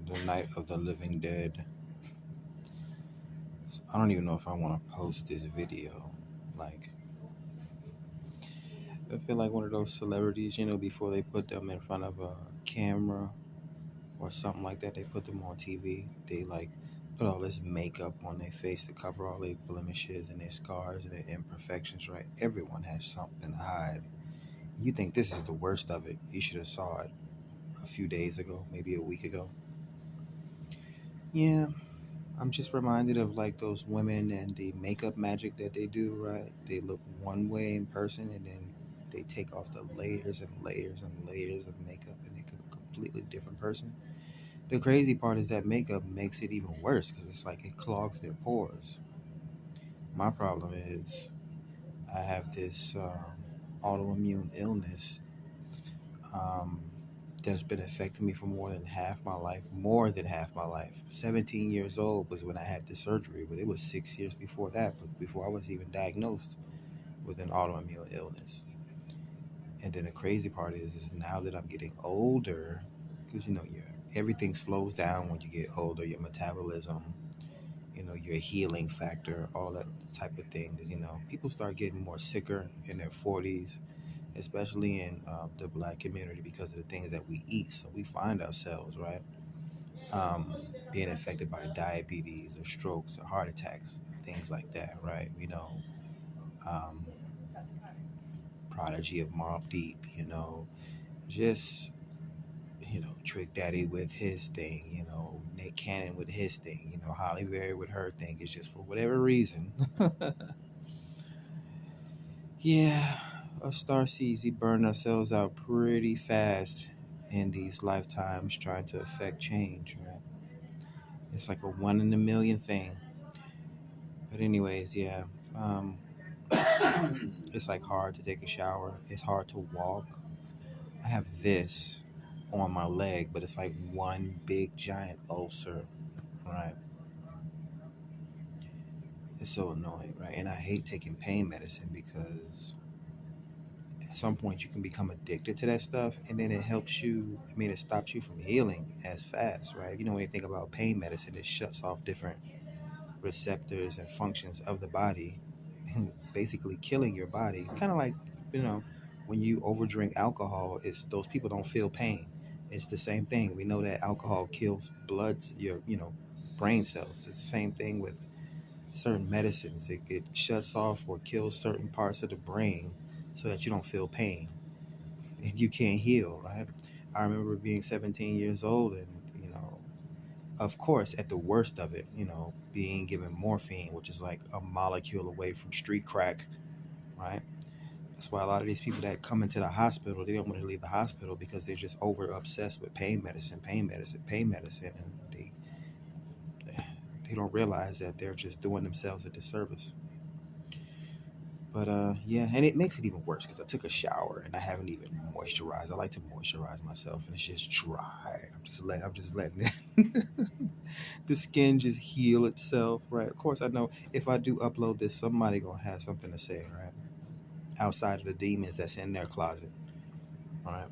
the Night of the Living Dead. I don't even know if I want to post this video. Like, I feel like one of those celebrities, before they put them in front of a camera or something like that, they put them on TV. They like put all this makeup on their face to cover all their blemishes and their scars and their imperfections, right? Everyone has something to hide. You think this is the worst of it. You should have saw it a few days ago, maybe a week ago. Yeah, I'm just reminded of like those women and the makeup magic that they do, right? They look one way in person and then they take off the layers and layers and layers of makeup and they look a completely different person. The crazy part is that makeup makes it even worse because it's like it clogs their pores. My problem is I have this autoimmune illness um, that's been affecting me for more than half my life. More than half my life. 17 years old was when I had the surgery, but it was 6 years before that, but before I was even diagnosed with an autoimmune illness. And then the crazy part is now that I'm getting older, because everything slows down when you get older, your metabolism, your healing factor, all that type of things. People start getting more sicker in their 40s, especially in the black community because of the things that we eat. So we find ourselves, right, being affected by diabetes or strokes or heart attacks, things like that, right? Um, Prodigy of Mob Deep, just, Trick Daddy with his thing, Nick Cannon with his thing, Holly Berry with her thing. It's just for whatever reason. Yeah, us star seeds, we burn ourselves out pretty fast in these lifetimes trying to affect change, right? It's like a one in a million thing. But anyways, yeah, um, it's like hard to take a shower. It's hard to walk. I have this on my leg, but it's like one big giant ulcer, right? It's so annoying, right? And I hate taking pain medicine because at some point you can become addicted to that stuff and then it helps you, it stops you from healing as fast, right? When you think about pain medicine, it shuts off different receptors and functions of the body and basically killing your body, kind of like, you know when you overdrink alcohol, it's those people don't feel pain. It's the same thing. We know that alcohol kills blood, your brain cells. It's the same thing with certain medicines. It shuts off or kills certain parts of the brain so that you don't feel pain and you can't heal, right? I remember being 17 years old and, of course, at the worst of it, being given morphine, which is like a molecule away from street crack, right? That's why a lot of these people that come into the hospital, they don't want to leave the hospital because they're just over obsessed with pain medicine, pain medicine, pain medicine, and they don't realize that they're just doing themselves a disservice. But yeah, and it makes it even worse because I took a shower and I haven't even moisturized. I like to moisturize myself, and it's just dry. I'm just letting it the skin just heal itself, right? Of course, I know if I do upload this, somebody gonna have something to say, right? Outside of the demons that's in their closet, right?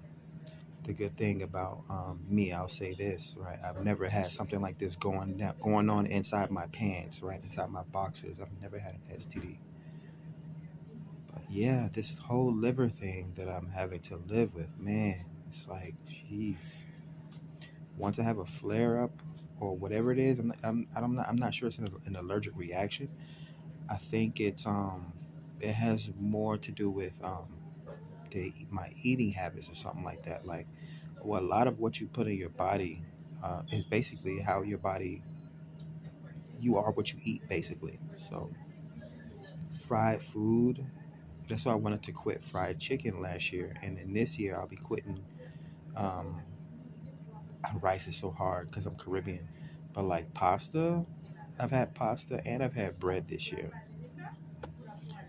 The good thing about me, I'll say this, right? I've never had something like this going on inside my pants, right? Inside my boxers. I've never had an STD. But yeah, this whole liver thing that I'm having to live with, man, it's like, jeez. Once I have a flare up or whatever it is, I'm not sure it's an allergic reaction. I think it has more to do with my eating habits or something like that. Like, well, a lot of what you put in your body is basically how your body, you are what you eat, basically. So fried food. That's why I wanted to quit fried chicken last year, and then this year I'll be quitting. Um, Rice is so hard because I'm Caribbean, but like pasta, I've had pasta and I've had bread this year,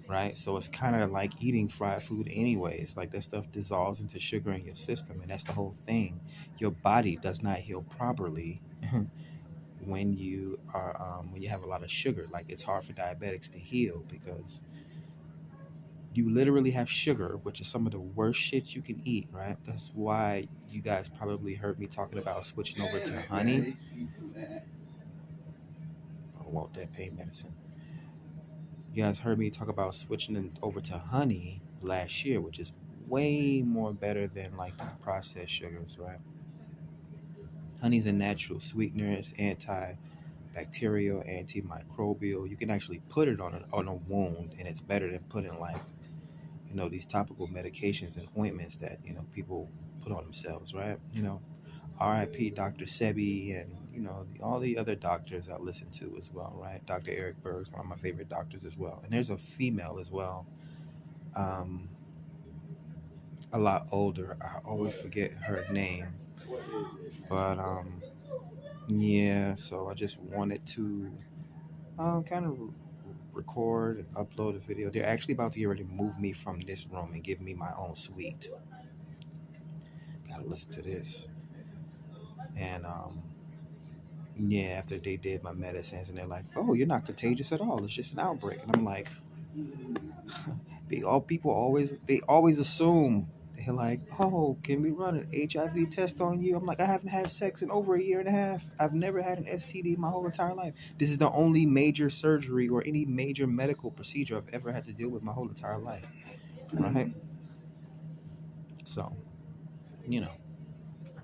right? So it's kind of like eating fried food anyways. Like that stuff dissolves into sugar in your system, and that's the whole thing. Your body does not heal properly when you have a lot of sugar. Like it's hard for diabetics to heal because You literally have sugar, which is some of the worst shit you can eat, right? That's why you guys probably heard me talking about switching over to honey. I want that pain medicine. You guys heard me talk about switching over to honey last year, which is way more better than like these processed sugars, right? Honey's a natural sweetener. It's antibacterial, antimicrobial. You can actually put it on a wound, and it's better than putting like these topical medications and ointments that people put on themselves, right? R.I.P. Dr. Sebi and all the other doctors I listen to as well, right? Dr. Eric Berg's one of my favorite doctors as well, and there's a female as well, um, a lot older. I always forget her name, but yeah. So I just wanted to kind of record and upload a video. They're actually about to get ready to move me from this room and give me my own suite. Gotta listen to this. And yeah, after they did my medicines, and they're like, "Oh, you're not contagious at all. It's just an outbreak." And I'm like, they always assume. They're like, "Oh, can we run an HIV test on you?" I'm like, "I haven't had sex in over a year and a half. I've never had an STD my whole entire life. This is the only major surgery or any major medical procedure I've ever had to deal with my whole entire life." Right? So,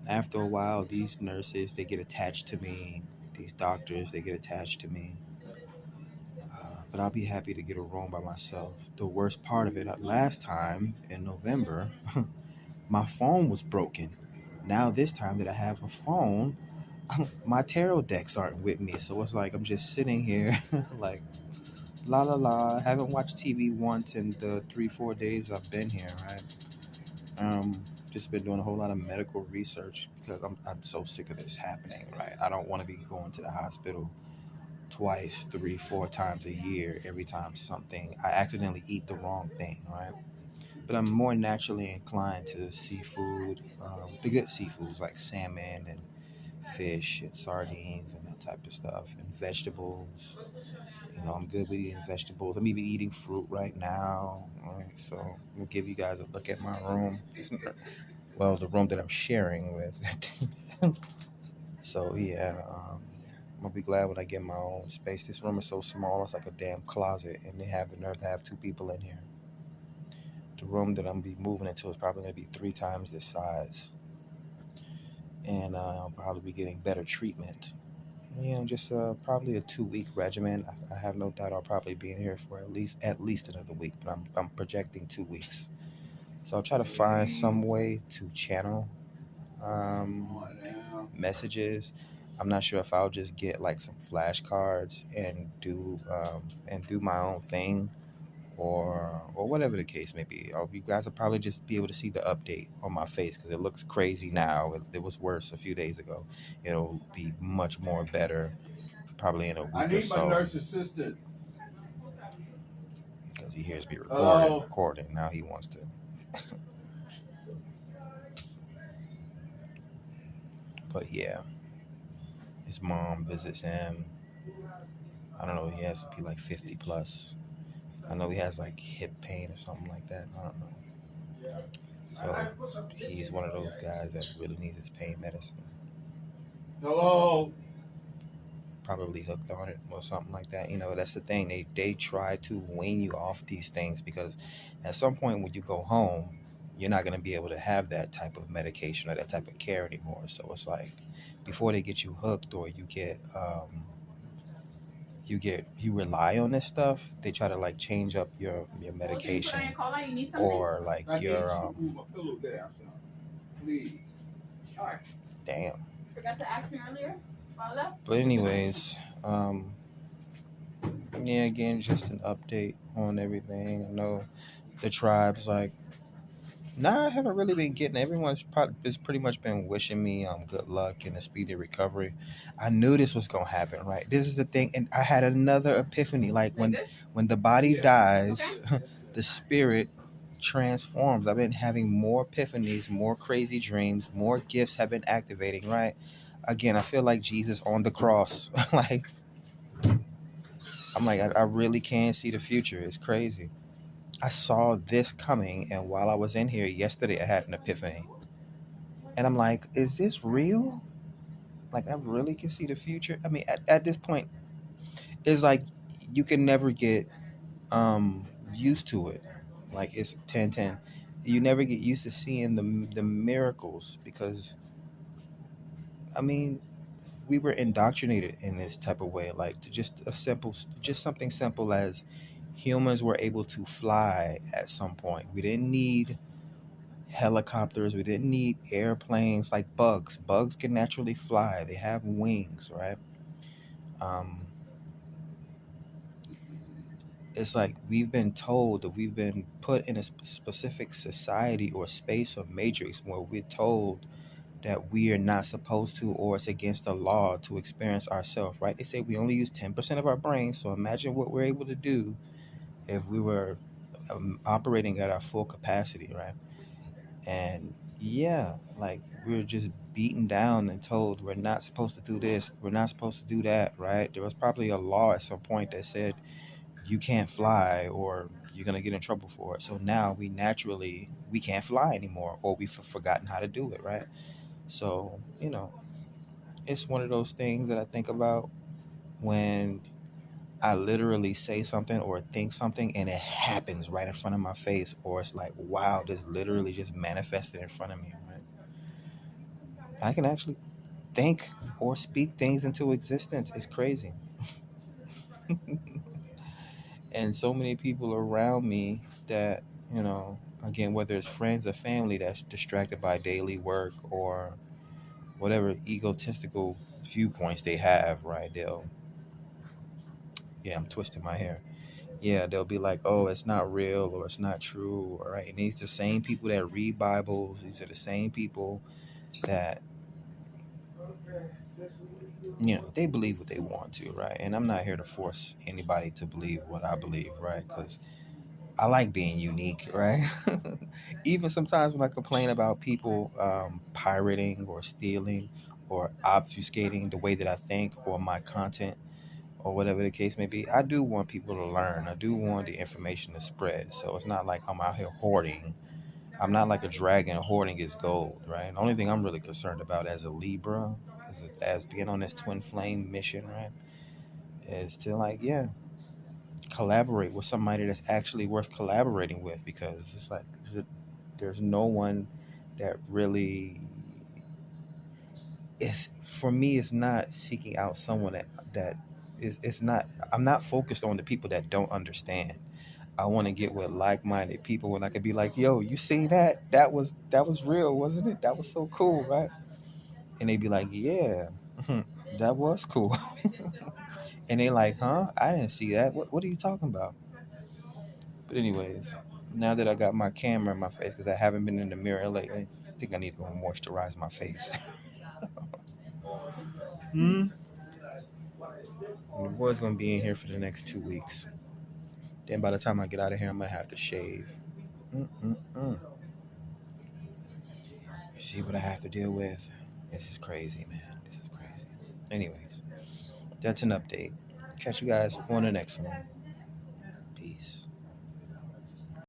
after a while, these nurses, they get attached to me. These doctors, they get attached to me. But I'll be happy to get a room by myself. The worst part of it, last time in November, my phone was broken. Now this time that I have a phone, my tarot decks aren't with me. So it's like I'm just sitting here like, la la la. I haven't watched TV once in the 3-4 days I've been here, right? Just been doing a whole lot of medical research because I'm so sick of this happening, right? I don't want to be going to the hospital twice, 3-4 times a year every time I accidentally eat the wrong thing, right? But I'm more naturally inclined to seafood, the good seafoods like salmon and fish and sardines and that type of stuff, and vegetables. I'm good with eating vegetables. I'm even eating fruit right now. All right, so I'm gonna give you guys a look at my room. Well, the room that I'm sharing with. So yeah, I'm gonna be glad when I get my own space. This room is so small; it's like a damn closet, and they have the nerve to have 2 people in here. The room that I'm gonna be moving into is probably gonna be 3 times this size, and I'll probably be getting better treatment. Just probably a 2-week regimen. I have no doubt I'll probably be in here for at least another week, but I'm projecting 2 weeks. So I'll try to find some way to channel messages. I'm not sure if I'll just get like some flashcards and do my own thing, or whatever the case may be. You guys will probably just be able to see the update on my face because it looks crazy now. It was worse a few days ago. It'll be much more better probably in a week or so. I need my nurse assistant because he hears me recording. Now he wants to. But yeah, his mom visits him. I don't know. He has to be like 50 plus. I know he has like hip pain or something like that. I don't know. So he's one of those guys that really needs his pain medicine. Hello. Probably hooked on it or something like that. That's the thing. They try to wean you off these things because at some point when you go home, you're not going to be able to have that type of medication or that type of care anymore. So it's like before they get you hooked or you rely on this stuff, they try to like change up your medication or like your Sure. Damn. Forgot to ask me earlier. But anyways, yeah, again, just an update on everything. I know the tribe's like, I haven't really been getting. Everyone's pretty much been wishing me good luck and a speedy recovery. I knew this was gonna happen, right? This is the thing, and I had another epiphany. Like when the body dies, the spirit transforms. I've been having more epiphanies, more crazy dreams, more gifts have been activating, right? Again, I feel like Jesus on the cross. I'm like, I really can't see the future. It's crazy. I saw this coming, and while I was in here yesterday, I had an epiphany. And I'm like, is this real? Like, I really can see the future. I mean, at this point, it's like you can never get used to it. Like, it's 10-10. You never get used to seeing the miracles because, I mean, we were indoctrinated in this type of way. Like, to just something simple as humans were able to fly at some point. We didn't need helicopters. We didn't need airplanes like bugs. Bugs can naturally fly. They have wings, right? Um, it's like we've been told that we've been put in a specific society or space or matrix where we're told that we are not supposed to, or it's against the law to experience ourselves, right? They say we only use 10% of our brain. So imagine what we're able to do if we were operating at our full capacity, right? And yeah, like we're just beaten down and told we're not supposed to do this, we're not supposed to do that, right? There was probably a law at some point that said you can't fly or you're going to get in trouble for it. So now we can't fly anymore, or we've forgotten how to do it, right? So, it's one of those things that I think about when I literally say something or think something and it happens right in front of my face, or it's like, wow, this literally just manifested in front of me, right? I can actually think or speak things into existence. It's crazy. And so many people around me that, again, whether it's friends or family that's distracted by daily work or whatever egotistical viewpoints they have, right? Yeah, I'm twisting my hair. Yeah, they'll be like, oh, it's not real or it's not true, all right? And these are the same people that read Bibles. These are the same people that, they believe what they want to, right? And I'm not here to force anybody to believe what I believe, right? Because I like being unique, right? Even sometimes when I complain about people pirating or stealing or obfuscating the way that I think or my content or whatever the case may be, I do want people to learn. I do want the information to spread. So it's not like I'm out here hoarding. I'm not like a dragon hoarding its gold, right? The only thing I'm really concerned about as a Libra, as being on this twin flame mission, right, is to like, yeah, collaborate with somebody that's actually worth collaborating with, because it's like there's no one that really is, for me, it's not seeking out someone that is, it's not, I'm not focused on the people that don't understand. I want to get with like-minded people and I could be like, yo, you seen that was real, wasn't it? That was so cool, right? And they be like, yeah, that was cool. And they like, huh, I didn't see that, what are you talking about? But anyways, now that I got my camera in my face, because I haven't been in the mirror lately, I think I need to go and moisturize my face. Hmm. The boy's gonna be in here for the next 2 weeks. Then by the time I get out of here, I'm gonna have to shave. Mm-mm-mm. See what I have to deal with. This is crazy, man. This is crazy. Anyways, that's an update. Catch you guys on the next one. Peace.